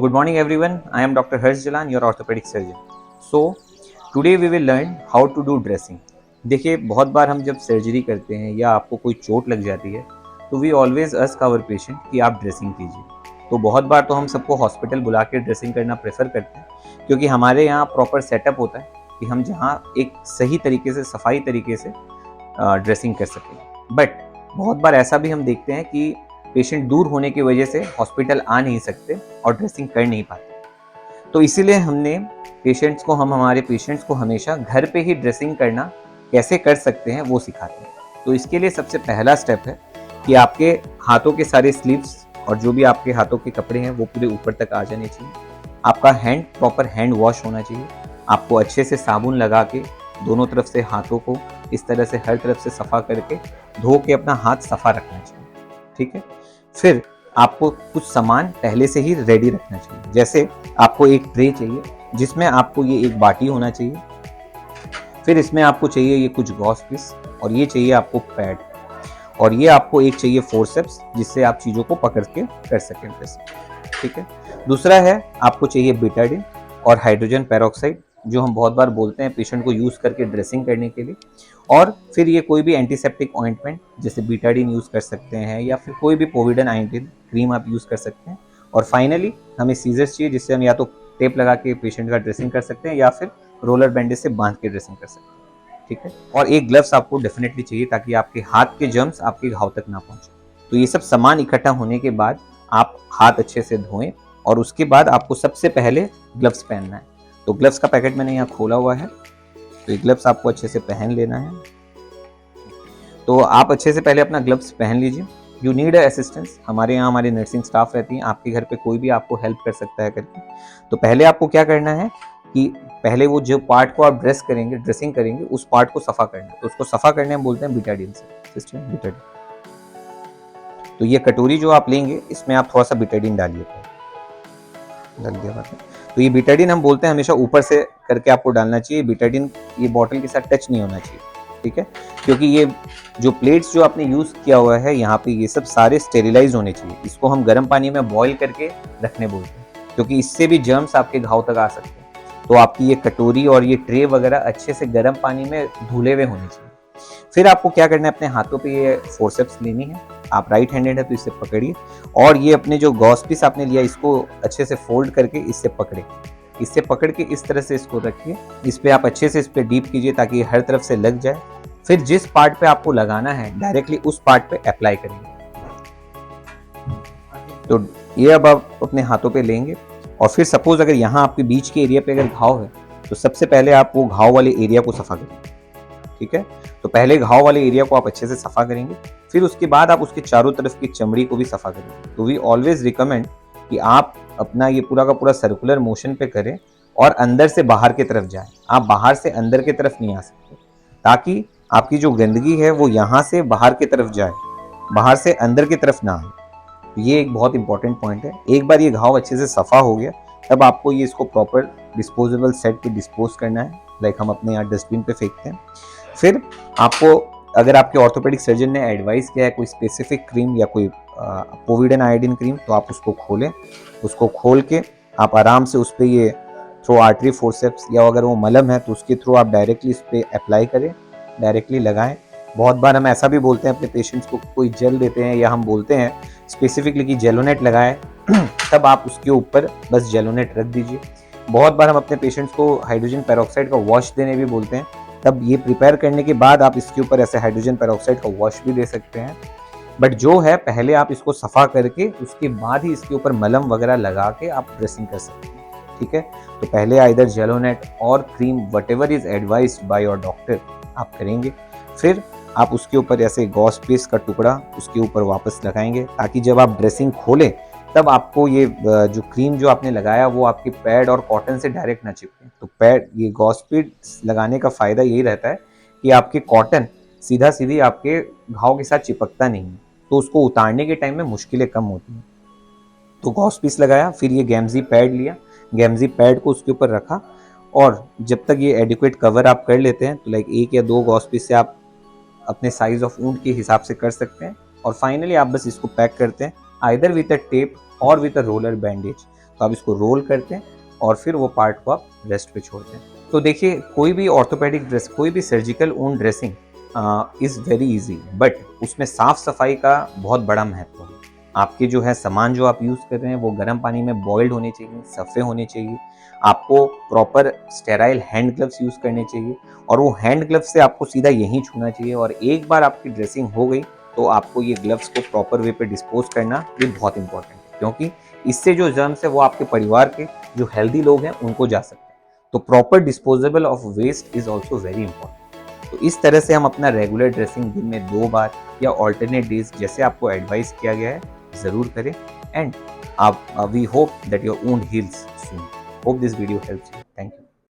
Good morning everyone, I am Dr. Harsh Jalan, your orthopedic surgeon. So, today we will learn how to do dressing. देखिए बहुत बार हम जब surgery करते हैं या आपको कोई चोट लग जाती है तो we always ask our patient कि आप ड्रेसिंग कीजिए। तो बहुत बार तो हम सबको हॉस्पिटल बुला के ड्रेसिंग करना प्रेफर करते हैं क्योंकि हमारे यहाँ प्रॉपर सेटअप होता है कि हम जहाँ एक सही तरीके से सफाई तरीके से ड्रेसिंग कर सकें। बट बहुत बार ऐसा भी हम देखते हैं कि पेशेंट दूर होने की वजह से हॉस्पिटल आ नहीं सकते और ड्रेसिंग कर नहीं पाते। तो इसीलिए हम हमारे पेशेंट्स को हमेशा घर पे ही ड्रेसिंग करना कैसे कर सकते हैं वो सिखाते हैं। तो इसके लिए सबसे पहला स्टेप है कि आपके हाथों के सारे स्लीव्स और जो भी आपके हाथों के कपड़े हैं वो पूरे ऊपर तक आ जाने चाहिए। आपका प्रॉपर हैंड वॉश होना चाहिए। आपको अच्छे से साबुन लगा के दोनों तरफ से हाथों को इस तरह से हर तरफ से सफ़ा करके धो के अपना हाथ सफ़ा रखना चाहिए। ठीक है। फिर आपको कुछ सामान पहले से ही रेडी रखना चाहिए। जैसे आपको एक ट्रे चाहिए जिसमें आपको ये एक बाटी होना चाहिए। फिर इसमें आपको चाहिए ये कुछ गॉस पीस और ये चाहिए आपको पैड और ये आपको एक चाहिए फोर्सेप्स जिससे आप चीज़ों को पकड़ के कर सकें ड्रेसिंग। ठीक है। दूसरा है आपको चाहिए बीटाडिन और हाइड्रोजन पेरोक्साइड जो हम बहुत बार बोलते हैं पेशेंट को यूज़ करके ड्रेसिंग करने के लिए। और फिर ये कोई भी एंटीसेप्टिक ऑइंटमेंट जैसे बीटाडिन यूज़ कर सकते हैं या फिर कोई भी पोविडन आयोडीन क्रीम आप यूज़ कर सकते हैं। और फाइनली हमें सीजर्स चाहिए जिससे हम या तो टेप लगा के पेशेंट का ड्रेसिंग कर सकते हैं या फिर रोलर बैंडेज से बांध के ड्रेसिंग कर सकते हैं। ठीक है। और एक ग्लव्स आपको डेफिनेटली चाहिए ताकि आपके हाथ के जर्म्स आपके घाव तक ना पहुंचे। तो ये सब सामान इकट्ठा होने के बाद आप हाथ अच्छे से धोएं और उसके बाद आपको सबसे पहले ग्लव्स पहनना है। तो ग्लव्स का पैकेट मैंने यहाँ खोला हुआ है। तो ये ग्लव्स आपको अच्छे से पहन लेना है। तो आप अच्छे से पहले अपना ग्लव्स पहन लीजिए। You need assistance. हमारे यहाँ हमारी नर्सिंग स्टाफ रहती है, आपके घर पे कोई भी आपको हेल्प कर सकता है करके। तो पहले आपको क्या करना है कि पहले वो जो पार्ट को आप ड्रेसिंग करेंगे उस पार्ट को सफ़ा करना है। तो उसको सफ़ा करने में बोलते हैं बीटाडिन से। Sister Betadine. तो ये कटोरी जो आप लेंगे इसमें आप थोड़ा सा बीटाडिन डालिए। लग गया बात है। तो ये बीटाडिन हम बोलते हैं हमेशा ऊपर से करके आपको डालना चाहिए। बीटाडिन ये बॉटल के साथ टच नहीं होना चाहिए। ठीक है। क्योंकि ये जो प्लेट्स जो आपने यूज़ किया हुआ है यहाँ पे ये सब सारे स्टेरिलाइज होने चाहिए। इसको हम गर्म पानी में बॉईल करके रखने बोलते हैं क्योंकि इससे भी जर्म्स आपके घाव तक आ सकते हैं। तो आपकी ये कटोरी और ये ट्रे वगैरह अच्छे से गर्म पानी में धुले हुए होने चाहिए। फिर आपको क्या करना है, अपने हाथों पे ये फोर्सेप्स लेनी है। आप राइट हैंडेड है तो इससे पकड़िए और ये अपने जो गॉस पीस आपने लिया इसको अच्छे से फोल्ड करके इससे पकड़े। इससे पकड़ के इस तरह से इसको रखिए। इस पे आप अच्छे से इस पे डीप कीजिए ताकि ये हर तरफ से लग जाए। फिर जिस पार्ट पे आपको लगाना है डायरेक्टली उस पार्ट पे अप्लाई करेंगे। तो ये अब आप अपने हाथों पे लेंगे और फिर सपोज अगर यहाँ आपके बीच के एरिया पे अगर घाव है तो सबसे पहले आप वो घाव वाले एरिया को सफा करेंगे। ठीक है। तो पहले घाव वाले एरिया को आप अच्छे से सफा करेंगे। फिर उसके बाद आप उसके चारों तरफ की चमड़ी को भी सफा करेंगे। तो वी ऑलवेज रिकमेंड कि आप अपना ये पूरा का पूरा सर्कुलर मोशन पे करें और अंदर से बाहर की तरफ जाएं। आप बाहर से अंदर की तरफ नहीं आ सकते ताकि आपकी जो गंदगी है वो यहाँ से बाहर की तरफ जाए, बाहर से अंदर की तरफ ना आए। ये एक बहुत इंपॉर्टेंट पॉइंट है। एक बार ये घाव अच्छे से सफा हो गया तब आपको ये इसको प्रॉपर डिस्पोजेबल सेट पे डिस्पोज करना है। लाइक हम अपने यहाँ डस्टबिन पे फेंकते हैं। फिर आपको अगर आपके ऑर्थोपेडिक सर्जन ने एडवाइस किया है कोई स्पेसिफिक क्रीम या कोई पोविडन आयोडीन क्रीम तो आप उसको खोलें। उसको खोल के आप आराम से उस पर ये थ्रू आर्टरी फोर्सेप्स या अगर वो मलम है तो उसके थ्रू आप डायरेक्टली इस पर अप्लाई करें, डायरेक्टली लगाएं। बहुत बार हम ऐसा भी बोलते हैं अपने पेशेंट्स को, कोई जेल देते हैं या हम बोलते हैं स्पेसिफिकली कि जेलोनेट लगाएं तब आप उसके ऊपर बस जेलोनेट रख दीजिए। बहुत बार हम अपने पेशेंट्स को हाइड्रोजन पेरोक्साइड का वॉश देने भी बोलते हैं। तब ये प्रिपेयर करने के बाद आप इसके ऊपर ऐसे हाइड्रोजन पेरोक्साइड का वॉश भी दे सकते हैं। बट जो है पहले आप इसको सफ़ा करके उसके बाद ही इसके ऊपर मलम वगैरह लगा के आप ड्रेसिंग कर सकते हैं। ठीक है। तो पहले आइदर जेलोनेट और cream whatever is advised by your doctor आप करेंगे। फिर आप उसके ऊपर ऐसे गॉस पीस का टुकड़ा उसके ऊपर वापस लगाएंगे ताकि जब आप ड्रेसिंग खोलें तब आपको ये जो क्रीम जो आपने लगाया वो आपके पैड और कॉटन से डायरेक्ट ना चिपके। तो पैड ये गॉस पीस लगाने का फ़ायदा यही रहता है कि आपके कॉटन सीधा सीधी आपके घाव के साथ चिपकता नहीं है, तो उसको उतारने के टाइम में मुश्किलें कम होती हैं। तो गॉस पीस लगाया, फिर ये गैमजी पैड लिया, गैमजी पैड को उसके ऊपर रखा और जब तक ये एडिक्वेट कवर आप कर लेते हैं तो लाइक 1 या 2 गॉस पीस से आप अपने साइज ऑफ वुंड के हिसाब से कर सकते हैं। और फाइनली आप बस इसको पैक करते हैं आइदर विद अ टेप और विद अ रोलर बैंडेज। तो आप इसको रोल करते हैं और फिर वो पार्ट को आप रेस्ट पे छोड़ते हैं। तो देखिए, कोई भी ऑर्थोपेडिक ड्रेस, कोई भी surgical wound dressing is very easy, but उसमें साफ सफाई का बहुत बड़ा महत्व है। आपके जो है सामान जो आप यूज़ कर रहे हैं वो गर्म पानी में बॉइल्ड होने चाहिए, सफ़े होने चाहिए। आपको proper sterile hand gloves use करने चाहिए और वो हैंड ग्लव्स से आपको सीधा यहीं छूना चाहिए। और एक बार आपकी ड्रेसिंग हो गई तो आपको ये ग्लव्स को प्रॉपर वे पे डिस्पोज करना ये बहुत इंपॉर्टेंट है, क्योंकि इससे जो जर्म्स है वो आपके परिवार के जो हेल्दी लोग हैं उनको जा सकते हैं। तो proper disposable of waste is also very important. तो इस तरह से हम अपना रेगुलर ड्रेसिंग दिन में 2 बार या ऑल्टरनेट डेज जैसे आपको एडवाइस किया गया है ज़रूर करें। And we hope that your wound heals soon. Hope this video helps you.